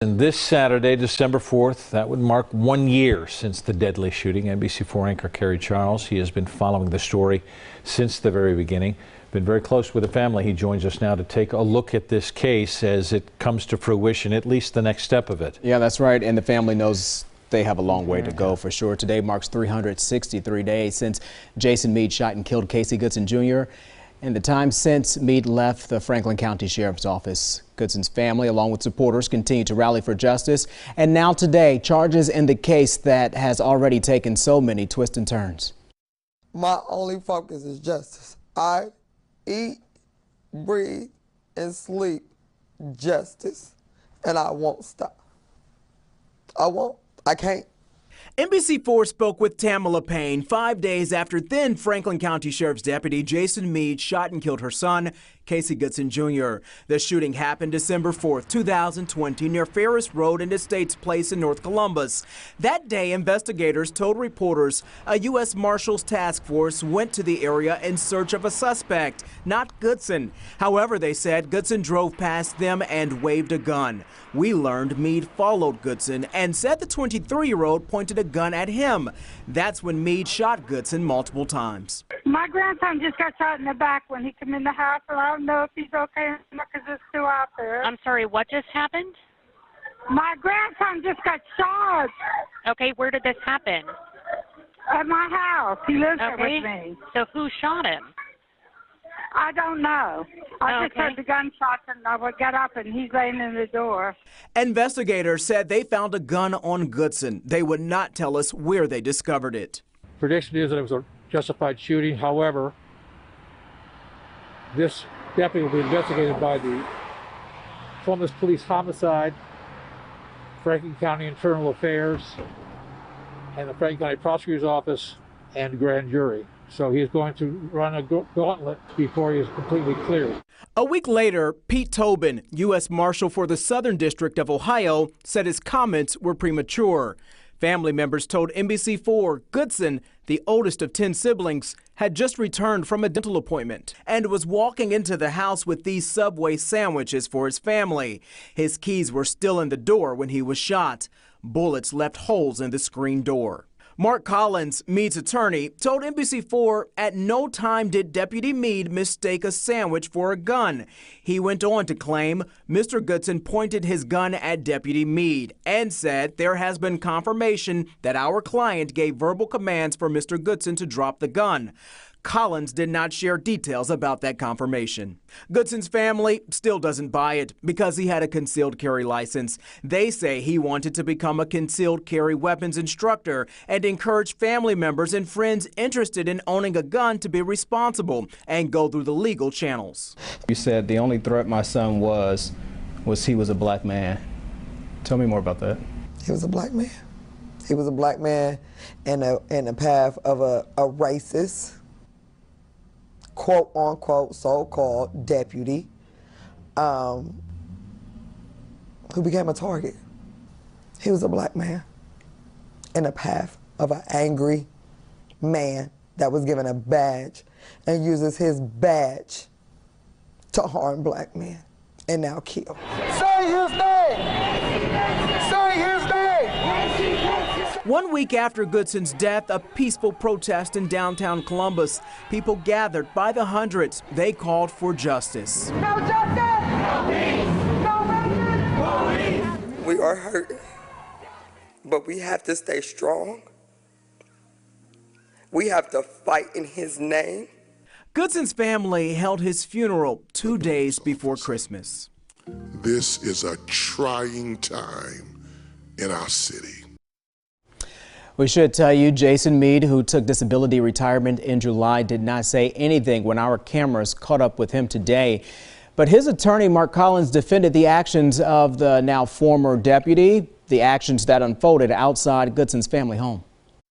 And this Saturday, December 4th, that would mark 1 year since the deadly shooting. NBC4 anchor Kerry Charles, he has been following the story since the very beginning. Been very close with the family. He joins us now to take a look at this case as it comes to fruition, at least the next step of it. Yeah, that's right. And the family knows they have a long way to go for sure. Today marks 363 days since Jason Meade shot and killed Casey Goodson Jr. and the time since Meade left the Franklin County Sheriff's Office. Goodson's family, along with supporters, continue to rally for justice. And now today, charges in the case that has already taken so many twists and turns. My only focus is justice. I eat, breathe, and sleep justice. And I won't stop. I won't. I can't. NBC4 spoke with Tamala Payne 5 days after then Franklin County Sheriff's Deputy Jason Meade shot and killed her son, Casey Goodson Jr. The shooting happened December 4th, 2020 near Ferris Road and Estates Place in North Columbus. That day, investigators told reporters a U.S. Marshals task force went to the area in search of a suspect, not Goodson. However, they said Goodson drove past them and waved a gun. We learned Meade followed Goodson and said the 23-year-old pointed a gun at him. That's when Meade shot Goodson multiple times. My grandson just got shot in the back when he came in the house, and I don't know if he's okay because there's still out there. I'm sorry, what just happened? My grandson just got shot. Okay, where did this happen? At my house. He lives there with me. So who shot him? I don't know. I just heard the gunshots and I would get up and he's laying in the door. Investigators said they found a gun on Goodson. They would not tell us where they discovered it. Prediction is that it was a justified shooting. However, this deputy will be investigated by the Columbus Police Homicide, Franklin County Internal Affairs, and the Franklin County Prosecutor's Office and grand jury. So he is going to run a gauntlet before he is completely cleared. A week later, Pete Tobin, U.S. Marshal for the Southern District of Ohio, said his comments were premature. Family members told NBC4 Goodson, the oldest of 10 siblings, had just returned from a dental appointment and was walking into the house with these Subway sandwiches for his family. His keys were still in the door when he was shot. Bullets left holes in the screen door. Mark Collins, Meade's attorney, told NBC4 at no time did Deputy Meade mistake a sandwich for a gun. He went on to claim Mr. Goodson pointed his gun at Deputy Meade and said there has been confirmation that our client gave verbal commands for Mr. Goodson to drop the gun. Collins did not share details about that confirmation. Goodson's family still doesn't buy it because he had a concealed carry license. They say he wanted to become a concealed carry weapons instructor and encourage family members and friends interested in owning a gun to be responsible and go through the legal channels. You said the only threat my son was he was a black man. Tell me more about that. He was a black man. He was a black man in a path of a racist, quote-unquote, so-called deputy who became a target. He was a black man in a path of an angry man that was given a badge and uses his badge to harm black men and now kill. Say his name! Say his name! 1 week after Goodson's death, a peaceful protest in downtown Columbus. People gathered by the hundreds. They called for justice. No justice! No peace! No vengeance! We are hurt, but we have to stay strong. We have to fight in his name. Goodson's family held his funeral 2 days before Christmas. This is a trying time in our city. We should tell you Jason Meade, who took disability retirement in July, did not say anything when our cameras caught up with him today. But his attorney, Mark Collins, defended the actions of the now former deputy, the actions that unfolded outside Goodson's family home.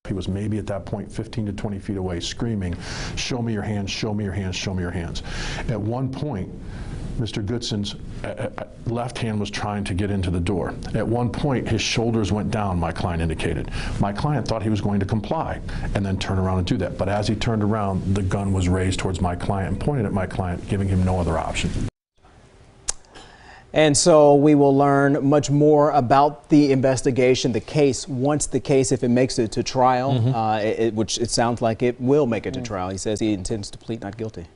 He was maybe at that point 15 to 20 feet away screaming, "Show me your hands, show me your hands, show me your hands." At one point, Mr. Goodson's left hand was trying to get into the door. At one point, his shoulders went down, my client indicated. My client thought he was going to comply and then turn around and do that. But as he turned around, the gun was raised towards my client and pointed at my client, giving him no other option. And so we will learn much more about the investigation, the case, once the case, if it makes it to trial, which it sounds like it will make it to trial. He says he intends to plead not guilty.